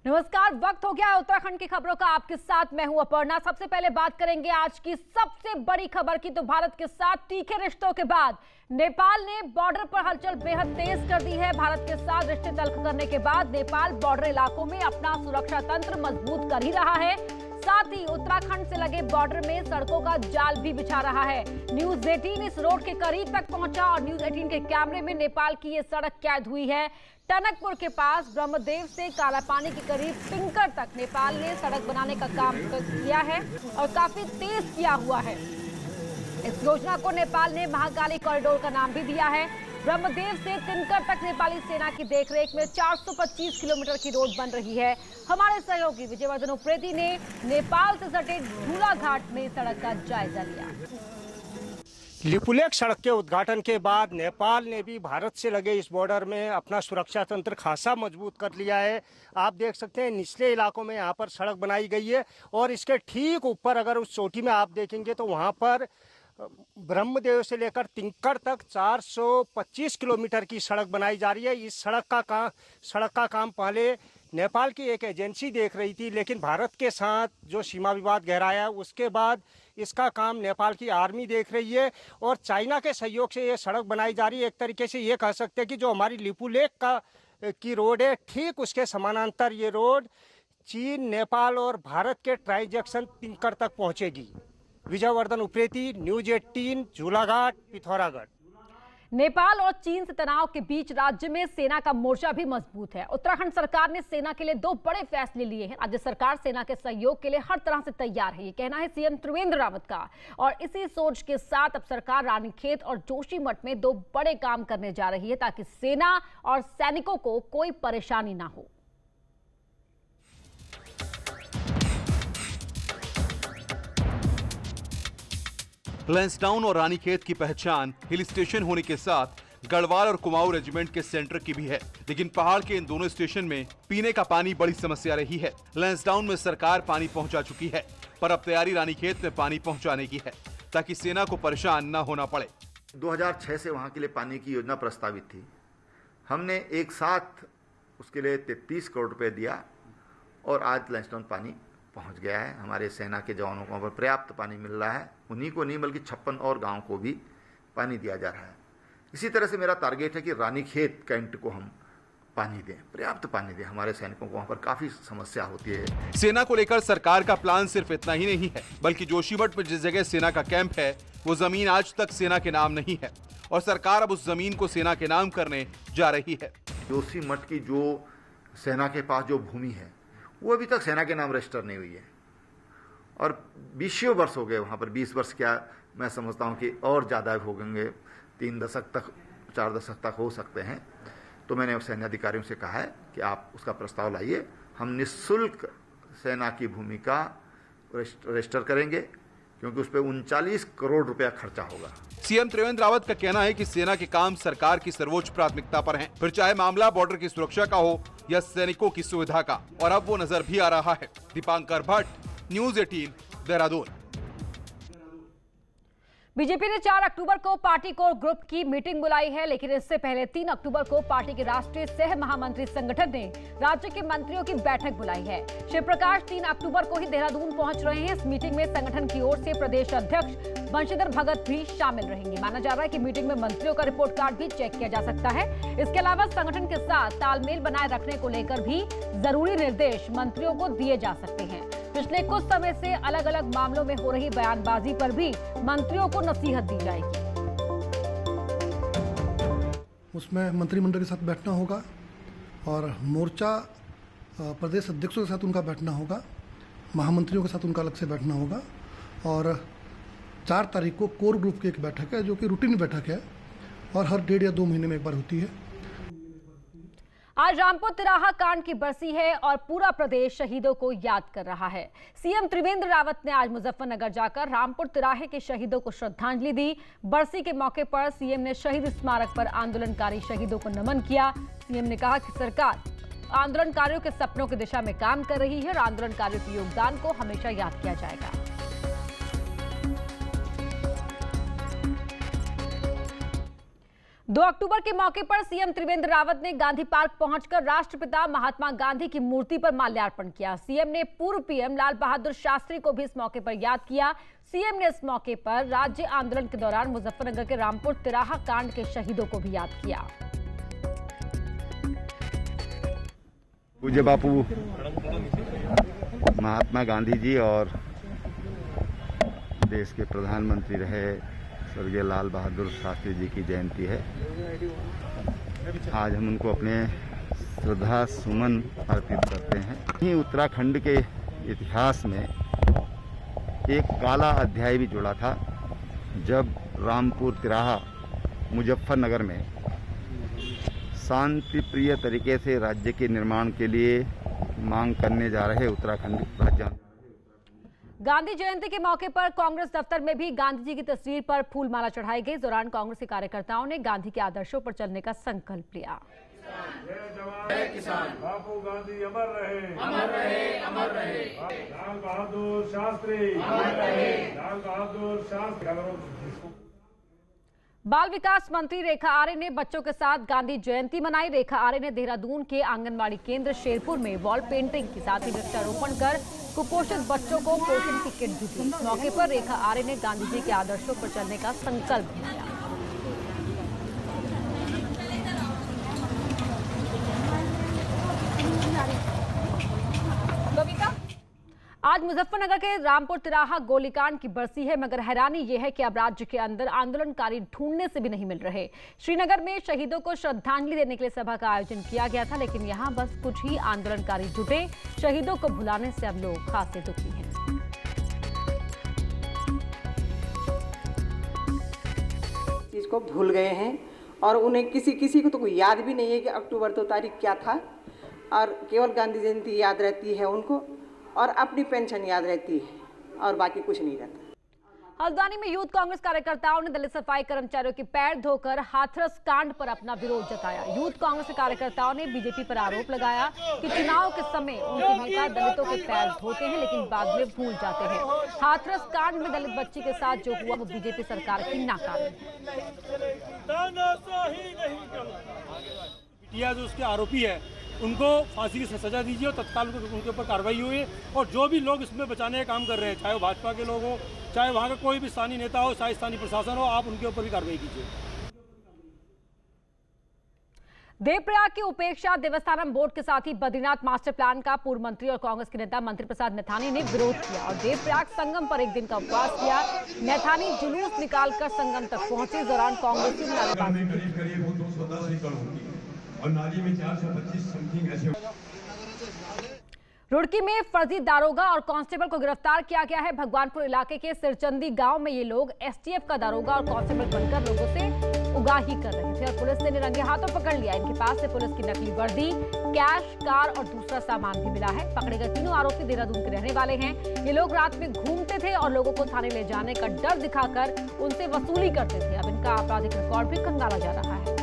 नमस्कार, वक्त हो गया है उत्तराखंड की खबरों का। आपके साथ मैं हूं अपर्णा। सबसे पहले बात करेंगे आज की सबसे बड़ी खबर की। तो भारत के साथ तीखे रिश्तों के बाद नेपाल ने बॉर्डर पर हलचल बेहद तेज कर दी है। भारत के साथ रिश्ते तल्ख करने के बाद नेपाल बॉर्डर इलाकों में अपना सुरक्षा तंत्र मजबूत कर ही रहा है। साथ ही उत्तराखंड से लगे बॉर्डर में सड़कों का जाल भी बिछा रहा है। न्यूज 18 इस रोड के करीब तक पहुंचा और न्यूज 18 के कैमरे में नेपाल की ये सड़क कैद हुई है। टनकपुर के पास ब्रह्मदेव से कालापानी के करीब पिंकर तक नेपाल ने सड़क बनाने का काम किया है और काफी तेज किया हुआ है। इस योजना को नेपाल ने महाकाली कॉरिडोर का नाम भी दिया है। ब्रह्मदेव से तिनकर तक नेपाली सेना की देखरेख में 425 किलोमीटर की रोड बन रही है। हमारे सहयोगी विजयवर्धन उप्रेती ने नेपाल से सटे झूला घाट में सड़क का जायजा लिया। लिपुलेख सड़क के उद्घाटन के बाद नेपाल ने भी भारत से लगे इस बॉर्डर में अपना सुरक्षा तंत्र खासा मजबूत कर लिया है। आप देख सकते हैं निचले इलाकों में यहाँ पर सड़क बनाई गई है और इसके ठीक ऊपर अगर उस चोटी में आप देखेंगे तो वहाँ पर ब्रह्मदेव से लेकर तिनकर तक 425 किलोमीटर की सड़क बनाई जा रही है। इस सड़क का काम पहले नेपाल की एक एजेंसी देख रही थी, लेकिन भारत के साथ जो सीमा विवाद गहराया उसके बाद इसका काम नेपाल की आर्मी देख रही है और चाइना के सहयोग से ये सड़क बनाई जा रही है। एक तरीके से ये कह सकते हैं कि जो हमारी लिपुलेख की रोड है, ठीक उसके समानांतर ये रोड चीन, नेपाल और भारत के ट्रांजैक्शन तिनकर तक पहुंचेगी। विजयवर्धन उप्रेती, न्यूज 18, झूलाघाट, पिथौरागढ़। नेपाल और चीन से तनाव के बीच राज्य में सेना का मोर्चा भी मजबूत है। उत्तराखंड सरकार ने सेना के लिए 2 बड़े फैसले लिए हैं। राज्य सरकार सेना के सहयोग के लिए हर तरह से तैयार है, ये कहना है सीएम त्रिवेंद्र रावत का। और इसी सोच के साथ अब सरकार रानीखेत और जोशीमठ में 2 बड़े काम करने जा रही है ताकि सेना और सैनिकों को कोई परेशानी ना हो। लैंसडाउन और रानीखेत की पहचान हिल स्टेशन होने के साथ गढ़वाल और कुमाऊं रेजिमेंट के सेंटर की भी है, लेकिन पहाड़ के इन दोनों स्टेशन में पीने का पानी बड़ी समस्या रही है। लैंसडाउन में सरकार पानी पहुंचा चुकी है, पर अब तैयारी रानीखेत में पानी पहुंचाने की है ताकि सेना को परेशान न होना पड़े। 2006 से वहां के लिए पानी की योजना प्रस्तावित थी। हमने एक साथ उसके लिए 33 करोड़ रुपए दिया और आज लैंसडाउन पानी पहुंच गया है। हमारे सेना के जवानों को वहाँ पर पर्याप्त पानी मिल रहा है। उन्हीं को नहीं बल्कि 56 और गांव को भी पानी दिया जा रहा है। इसी तरह से मेरा टारगेट है कि रानीखेत कैंट को हम पानी दें, पर्याप्त पानी दें। हमारे सैनिकों को वहाँ पर काफी समस्या होती है। सेना को लेकर सरकार का प्लान सिर्फ इतना ही नहीं है, बल्कि जोशीमठ में जिस जगह सेना का कैंप है वो जमीन आज तक सेना के नाम नहीं है और सरकार अब उस जमीन को सेना के नाम करने जा रही है। जोशीमठ की जो सेना के पास जो भूमि है वो अभी तक सेना के नाम रजिस्टर नहीं हुई है और 20 वर्ष हो गए वहाँ पर। 20 वर्ष क्या, मैं समझता हूँ कि और ज़्यादा हो गएंगे, 3 दशक तक, 4 दशक तक हो सकते हैं। तो मैंने सैन्य अधिकारियों से कहा है कि आप उसका प्रस्ताव लाइए, हम निःशुल्क सेना की भूमि का रजिस्टर करेंगे क्योंकि उस पर 39 करोड़ रुपया खर्चा होगा। सीएम त्रिवेंद्र रावत का कहना है कि सेना के काम सरकार की सर्वोच्च प्राथमिकता पर हैं, फिर चाहे मामला बॉर्डर की सुरक्षा का हो या सैनिकों की सुविधा का, और अब वो नजर भी आ रहा है। दीपांकर भट्ट, न्यूज 18, देहरादून। बीजेपी ने 4 अक्टूबर को पार्टी कोर ग्रुप की मीटिंग बुलाई है, लेकिन इससे पहले 3 अक्टूबर को पार्टी के राष्ट्रीय सह महामंत्री संगठन ने राज्य के मंत्रियों की बैठक बुलाई है। शिव प्रकाश 3 अक्टूबर को ही देहरादून पहुंच रहे हैं। इस मीटिंग में संगठन की ओर से प्रदेश अध्यक्ष बंशीधर भगत भी शामिल रहेंगे। माना जा रहा है कि मीटिंग में मंत्रियों का रिपोर्ट कार्ड भी चेक किया जा सकता है। इसके अलावा संगठन के साथ तालमेल बनाए रखने को लेकर भी जरूरी निर्देश मंत्रियों को दिए जा सकते हैं। पिछले कुछ समय से अलग अलग मामलों में हो रही बयानबाजी पर भी मंत्रियों को नसीहत दी जाएगी। उसमें मंत्रिमंडल के साथ बैठना होगा और मोर्चा प्रदेश अध्यक्षों के साथ उनका बैठना होगा, महामंत्रियों के साथ उनका अलग से बैठना होगा। और 4 तारीख को कोर ग्रुप की एक बैठक है जो कि रूटीन बैठक है और हर 1.5 या 2 महीने में एक बार होती है। आज रामपुर तिराहा कांड की बरसी है और पूरा प्रदेश शहीदों को याद कर रहा है। सीएम त्रिवेंद्र रावत ने आज मुजफ्फरनगर जाकर रामपुर तिराहे के शहीदों को श्रद्धांजलि दी। बरसी के मौके पर सीएम ने शहीद स्मारक पर आंदोलनकारी शहीदों को नमन किया। सीएम ने कहा कि सरकार आंदोलनकारियों के सपनों की दिशा में काम कर रही है और आंदोलनकारियों के योगदान को हमेशा याद किया जाएगा। 2 अक्टूबर के मौके पर सीएम त्रिवेंद्र रावत ने गांधी पार्क पहुंचकर राष्ट्रपिता महात्मा गांधी की मूर्ति पर माल्यार्पण किया। सीएम ने पूर्व पीएम लाल बहादुर शास्त्री को भी इस मौके पर याद किया। सीएम ने इस मौके पर राज्य आंदोलन के दौरान मुजफ्फरनगर के रामपुर तिराहा कांड के शहीदों को भी याद किया। पूज्य बापू महात्मा गांधी जी और देश के प्रधानमंत्री रहे स्वर्गीय लाल बहादुर शास्त्री जी की जयंती है। आज हम उनको अपने श्रद्धा सुमन अर्पित करते हैं। यहीं उत्तराखंड के इतिहास में एक काला अध्याय भी जुड़ा था, जब रामपुर तिराहा मुजफ्फरनगर में शांति प्रिय तरीके से राज्य के निर्माण के लिए मांग करने जा रहे उत्तराखंड राज्य। गांधी जयंती के मौके पर कांग्रेस दफ्तर में भी गांधी जी की तस्वीर पर फूलमाला चढ़ाई गई। इस दौरान कांग्रेस के कार्यकर्ताओं ने गांधी के आदर्शों पर चलने का संकल्प लिया। जय जवान जय किसान, बापू गांधी अमर रहे, अमर रहे, अमर रहे। लाल बहादुर शास्त्री अमर रहे, लाल बहादुर शास्त्री। बाल विकास मंत्री रेखा आर्य ने बच्चों के साथ गांधी जयंती मनाई। रेखा आर्य ने देहरादून के आंगनबाड़ी केंद्र शेरपुर में वॉल पेंटिंग के साथ ही वृक्षारोपण कर कुपोषित बच्चों को पोषण की किट दी थी। इस मौके पर रेखा आर्य ने गांधी जी के आदर्शों पर चलने का संकल्प लिया। आज मुजफ्फरनगर के रामपुर तिराहा गोलीकांड की बरसी है, मगर हैरानी यह है कि अब राज्य के अंदर आंदोलनकारी ढूंढने से भी नहीं मिल रहे। श्रीनगर में शहीदों को श्रद्धांजलि देने के लिए सभा का आयोजन किया गया था, लेकिन यहां बस कुछ ही आंदोलनकारी जुटे। शहीदों को भुलाने से अब लोग खासे दुखी हैं। चीज को भूल गए हैं और उन्हें किसी को तो कोई याद भी नहीं है कि अक्टूबर 2 तारीख क्या था, और केवल गांधी जयंती याद रहती है उनको और अपनी पेंशन याद रहती है और बाकी कुछ नहीं रहता। हल्द्वानी में यूथ कांग्रेस कार्यकर्ताओं ने दलित सफाई कर्मचारियों के पैर धोकर हाथरस कांड पर अपना विरोध जताया। यूथ कांग्रेस के कार्यकर्ताओं ने बीजेपी पर आरोप लगाया कि चुनाव के समय उनके नेता दलितों के पैर धोते हैं लेकिन बाद में भूल जाते हैं। हाथरस कांड में दलित बच्ची के साथ जो हुआ वो बीजेपी सरकार की नाकामी है। जो उसके आरोपी है उनको फांसी की सजा दीजिए और तत्काल उनके ऊपर कार्रवाई हुई। और जो भी लोग इसमें बचाने का काम कर रहे हैं, चाहे वो भाजपा के लोग हो, चाहे वहाँ का कोई भी स्थानीय नेता हो, चाहे स्थानीय प्रशासन हो, आप उनके ऊपर भी कार्रवाई कीजिए। देवप्रयाग की उपेक्षा देवस्थानम बोर्ड के साथ ही बद्रीनाथ मास्टर प्लान का पूर्व मंत्री और कांग्रेस के नेता मंत्री प्रसाद नैथानी ने विरोध किया और देवप्रयाग संगम पर एक दिन का उपवास किया। नैथानी जुलूस निकालकर संगम तक पहुंचे। इस दौरान कांग्रेसी ने और नाली में 425 समथिंग ऐसे। रुड़की में फर्जी दारोगा और कांस्टेबल को गिरफ्तार किया गया है। भगवानपुर इलाके के सिरचंदी गांव में ये लोग एसटीएफ का दारोगा और कांस्टेबल बनकर लोगों से उगाही कर रहे थे और पुलिस ने निरंगे हाथों पकड़ लिया। इनके पास से पुलिस की नकली वर्दी, कैश, कार और दूसरा सामान भी मिला है। पकड़े गए तीनों आरोपी देहरादून के रहने वाले हैं। ये लोग रात में घूमते थे और लोगों को थाने ले जाने का डर दिखाकर उनसे वसूली करते थे। अब इनका आपराधिक रिकॉर्ड भी खंगाला जा रहा है।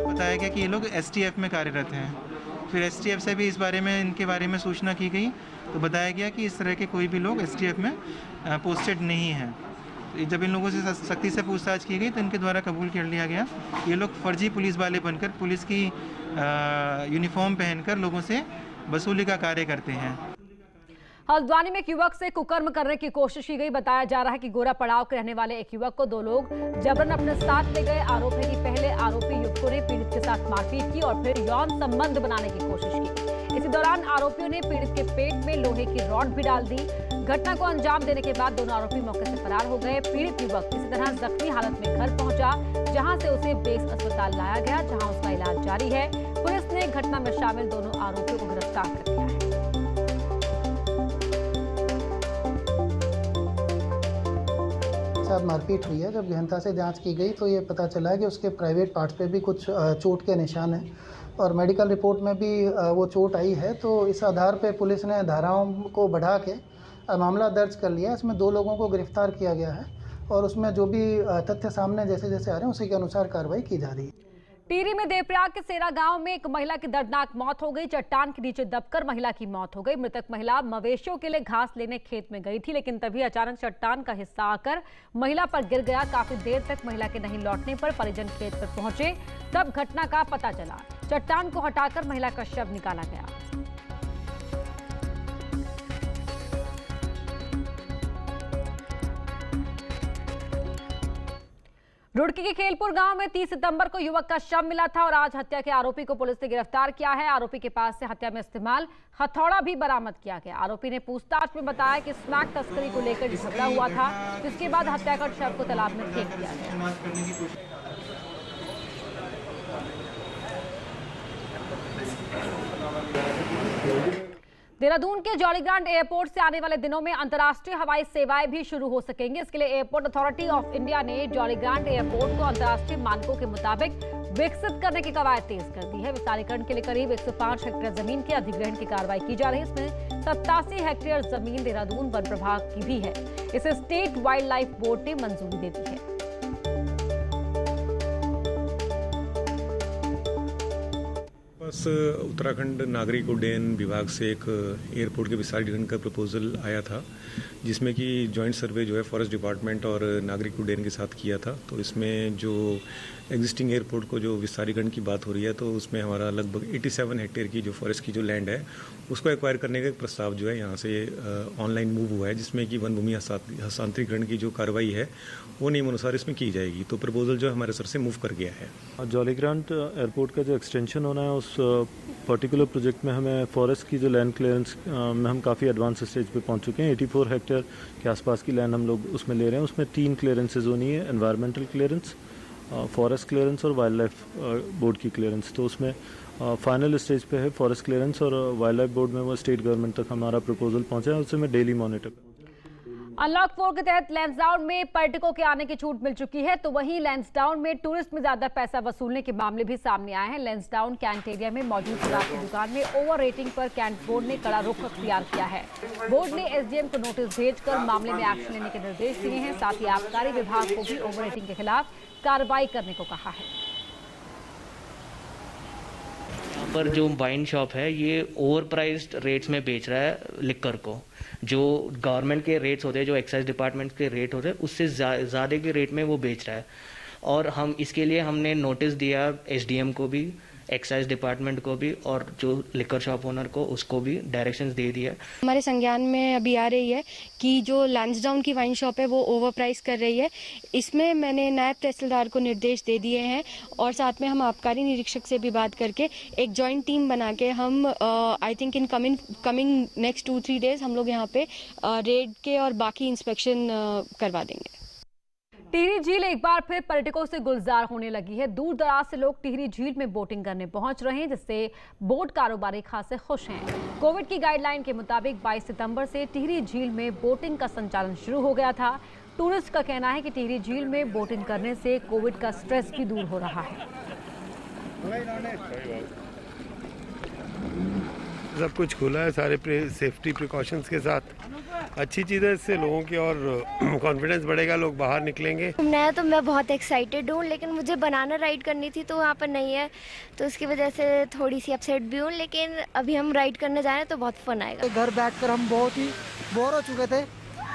बताया गया कि ये लोग एसटीएफ में कार्यरत हैं। फिर एसटीएफ से भी इस बारे में इनके बारे में सूचना की गई तो बताया गया कि इस तरह के कोई भी लोग एसटीएफ में पोस्टेड नहीं हैं। जब इन लोगों से सख्ती से पूछताछ की गई तो इनके द्वारा कबूल कर लिया गया ये लोग फर्जी पुलिस वाले बनकर पुलिस की यूनिफॉर्म पहनकर लोगों से वसूली का कार्य करते हैं। हल्द्वानी में एक युवक से कुकर्म करने की कोशिश की गई। बताया जा रहा है कि गोरा पड़ाव के रहने वाले एक युवक को दो लोग जबरन अपने साथ ले गए। आरोप है कि पहले आरोपी युवकों ने पीड़ित के साथ मारपीट की और फिर यौन संबंध बनाने की कोशिश की। इसी दौरान आरोपियों ने पीड़ित के पेट में लोहे की रॉड भी डाल दी। घटना को अंजाम देने के बाद दोनों आरोपी मौके से फरार हो गए। पीड़ित युवक इसी तरह जख्मी हालत में घर पहुंचा, जहां से उसे बेस अस्पताल लाया गया, जहां उसका इलाज जारी है। पुलिस ने घटना में शामिल दोनों आरोपियों को गिरफ्तार कर लिया है। साथ मारपीट हुई है। जब गहनता से जांच की गई तो ये पता चला है कि उसके प्राइवेट पार्ट्स पे भी कुछ चोट के निशान हैं और मेडिकल रिपोर्ट में भी वो चोट आई है। तो इस आधार पे पुलिस ने धाराओं को बढ़ा के मामला दर्ज कर लिया। इसमें 2 लोगों को गिरफ्तार किया गया है और उसमें जो भी तथ्य सामने जैसे जैसे आ रहे हैं उसी के अनुसार कार्रवाई की जा रही है। टिहरी में देवप्रयाग के सेरा गांव में एक महिला की दर्दनाक मौत हो गई। चट्टान के नीचे दबकर महिला की मौत हो गई। मृतक महिला मवेशियों के लिए घास लेने खेत में गई थी, लेकिन तभी अचानक चट्टान का हिस्सा आकर महिला पर गिर गया। काफी देर तक महिला के नहीं लौटने पर परिजन खेत तक पहुंचे, तब घटना का पता चला। चट्टान को हटाकर महिला का शव निकाला गया। रुड़की के खेलपुर गांव में 30 सितंबर को युवक का शव मिला था और आज हत्या के आरोपी को पुलिस ने गिरफ्तार किया है। आरोपी के पास से हत्या में इस्तेमाल हथौड़ा भी बरामद किया गया। आरोपी ने पूछताछ में बताया कि स्मैक तस्करी को लेकर झगड़ा हुआ था, जिसके बाद हत्या कर शव को तालाब में फेंक दिया गया। देहरादून के जॉलीग्रांट एयरपोर्ट से आने वाले दिनों में अंतर्राष्ट्रीय हवाई सेवाएं भी शुरू हो सकेंगी। इसके लिए एयरपोर्ट अथॉरिटी ऑफ इंडिया ने जॉलीग्रांट एयरपोर्ट को अंतर्राष्ट्रीय मानकों के मुताबिक विकसित करने की कवायद तेज कर दी है। विस्तारीकरण के लिए करीब 105 हेक्टेयर जमीन के अधिग्रहण की कार्रवाई की जा रही है। इसमें 87 हेक्टेयर जमीन देहरादून वन प्रभाग की भी है। इसे स्टेट वाइल्ड लाइफ बोर्ड ने मंजूरी दे दी है। उत्तराखंड नागरिक उड्डयन विभाग से एक एयरपोर्ट के विस्तारीकरण का प्रपोजल आया था, जिसमें कि जॉइंट सर्वे जो है फॉरेस्ट डिपार्टमेंट और नागरिक उड्डयन के साथ किया था। तो इसमें जो एग्जिस्टिंग एयरपोर्ट को जो विस्तारीकरण की बात हो रही है, तो उसमें हमारा लगभग 87 हेक्टेयर की जो फॉरेस्ट की जो लैंड है उसको एक्वायर करने का एक प्रस्ताव जो है यहाँ से ऑनलाइन मूव हुआ है, जिसमें कि वन भूमि हस्तांतरीकरण की जो कार्रवाई है वो नियम अनुसार इसमें की जाएगी। तो प्रपोजल जो हमारे सर से मूव कर गया है। जॉलीग्रांट एयरपोर्ट का जो एक्सटेंशन होना है उस पर्टिकुलर प्रोजेक्ट में हमें फॉरेस्ट की जो लैंड क्लियरेंस में हम काफ़ी एडवांस स्टेज पे पहुंच चुके हैं। 84 हेक्टेयर के आसपास की लैंड हम लोग उसमें ले रहे हैं। उसमें 3 क्लियरेंसेज होनी है, एनवायरमेंटल क्लियरेंस, फॉरेस्ट क्लियरेंस और वाइल्ड लाइफ बोर्ड की क्लियरेंस। तो उसमें फाइनल स्टेज पे है फॉरेस्ट क्लियरेंस और वाइल्ड लाइफ बोर्ड में वो स्टेट गवर्नमेंट तक हमारा प्रपोजल पहुंचा है। उससे मैं डेली मॉनिटर। अनलॉक 4 के तहत लैंसडाउन में पर्यटकों के आने की छूट मिल चुकी है, तो वहीं लैंसडाउन में टूरिस्ट में ज्यादा पैसा वसूलने के मामले भी सामने आए हैं। लैंसडाउन कैंट एरिया में मौजूद शराब की दुकान में ओवर रेटिंग पर कैंट बोर्ड ने कड़ा रुख अख्तियार किया है। बोर्ड ने एसडीएम को नोटिस भेजकर मामले में एक्शन लेने के निर्देश दिए हैं। साथ ही आबकारी विभाग को भी ओवर रेटिंग के खिलाफ कार्रवाई करने को कहा है। यहाँ पर जो वाइन शॉप है ये ओवर प्राइस्ड रेट्स में बेच रहा है लिकर को। जो गवर्नमेंट के रेट्स होते हैं, जो एक्साइज डिपार्टमेंट के रेट होते हैं, उससे ज़्यादा के रेट में वो बेच रहा है। और हम इसके लिए हमने नोटिस दिया एसडीएम को भी, एक्साइज डिपार्टमेंट को भी, और जो लिकर शॉप ओनर को उसको भी डायरेक्शंस दे दिया। हमारे संज्ञान में अभी आ रही है कि जो लैंसडाउन की वाइन शॉप है वो ओवर प्राइस कर रही है। इसमें मैंने नायब तहसीलदार को निर्देश दे दिए हैं और साथ में हम आबकारी निरीक्षक से भी बात करके एक जॉइंट टीम बना के हम I think in coming next 2-3 days हम लोग यहाँ पे रेड के और बाकी इंस्पेक्शन करवा देंगे। टिहरी झील एक बार फिर पर्यटकों से गुलजार होने लगी है। दूर दराज से लोग टिहरी झील में बोटिंग करने पहुंच रहे हैं, जिससे बोट कारोबारी खासे खुश हैं। कोविड की गाइडलाइन के मुताबिक 22 सितंबर से टिहरी झील में बोटिंग का संचालन शुरू हो गया था। टूरिस्ट का कहना है कि टिहरी झील में बोटिंग करने से कोविड का स्ट्रेस भी दूर हो रहा है। सब कुछ खुला है, सारे सेफ्टी प्रिकॉशंस के साथ। अच्छी चीज़ है, इससे लोगों की और कॉन्फिडेंस बढ़ेगा, लोग बाहर निकलेंगे। नया तो मैं बहुत एक्साइटेड हूँ, लेकिन मुझे बनाना राइड करनी थी तो वहाँ पर नहीं है, तो उसकी वजह से थोड़ी सी अपसेट भी हूँ। लेकिन अभी हम राइड करने जा रहे हैं तो बहुत फन आएगा। घर बैठकर हम बहुत ही बोर हो चुके थे,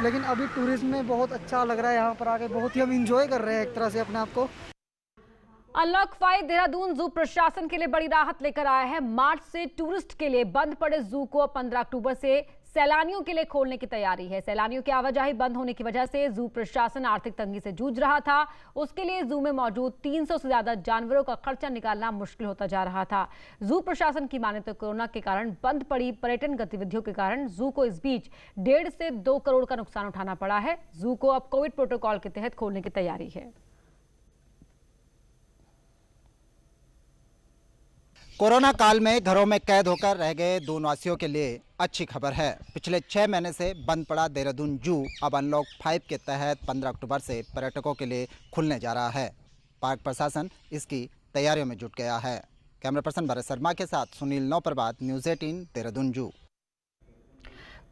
लेकिन अभी टूरिज्म में बहुत अच्छा लग रहा है। यहाँ पर आके बहुत ही हम इंजॉय कर रहे हैं एक तरह से अपने आप को। अनलॉक 5 देहरादून जू प्रशासन के लिए बड़ी राहत लेकर आया है। मार्च से टूरिस्ट के लिए बंद पड़े जू को 15 अक्टूबर से सैलानियों के लिए खोलने की तैयारी है। सैलानियों की आवाजाही बंद होने की वजह से जू प्रशासन आर्थिक तंगी से जूझ रहा था। उसके लिए जू में मौजूद 300 से ज्यादा जानवरों का खर्चा निकालना मुश्किल होता जा रहा था। जू प्रशासन की माने तो कोरोना के कारण बंद पड़ी पर्यटन गतिविधियों के कारण जू को इस बीच 1.5 से 2 करोड़ का नुकसान उठाना पड़ा है। जू को अब कोविड प्रोटोकॉल के तहत खोलने की तैयारी है। कोरोना काल में घरों में कैद होकर रह गए दूनवासियों के लिए अच्छी खबर है। पिछले 6 महीने से बंद पड़ा देहरादून जू अब अनलॉक 5 के तहत 15 अक्टूबर से पर्यटकों के लिए खुलने जा रहा है। पार्क प्रशासन इसकी तैयारियों में जुट गया है। कैमरा पर्सन भरत शर्मा के साथ सुनील नौप्रभात, न्यूज़ 18 देहरादून जू।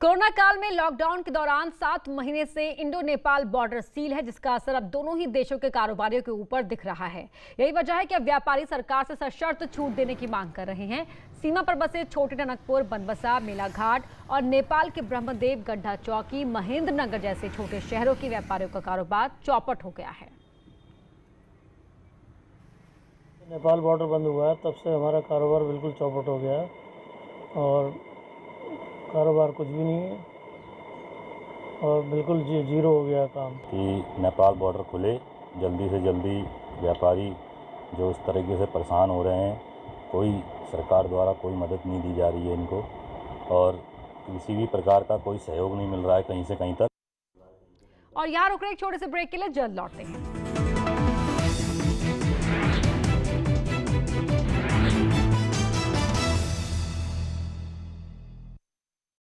कोरोना काल में लॉकडाउन के दौरान 7 महीने से इंडो नेपाल बॉर्डर सील है, जिसका असर अब दोनों ही देशों के कारोबारियों के ऊपर दिख रहा है। यही वजह है कि अब व्यापारी सरकार से सशर्त छूट देने की मांग कर रहे हैं। सीमा पर बसे छोटे टनकपुर, बनबसा, मेलाघाट और नेपाल के ब्रह्मदेव, गड्ढा चौकी, महेंद्र नगर जैसे छोटे शहरों के व्यापारियों का कारोबार चौपट हो गया है। नेपाल बॉर्डर बंद हुआ है, तब से हमारा कारोबार बिल्कुल चौपट हो गया है और कारोबार कुछ भी नहीं है और बिल्कुल जीरो हो गया काम। कि नेपाल बॉर्डर खुले, जल्दी से जल्दी व्यापारी जो इस तरीके से परेशान हो रहे हैं, कोई सरकार द्वारा कोई मदद नहीं दी जा रही है इनको और किसी भी प्रकार का कोई सहयोग नहीं मिल रहा है कहीं से कहीं तक। और यहाँ रुक रहे एक छोटे से ब्रेक के लिए, जल्द लौटते हैं।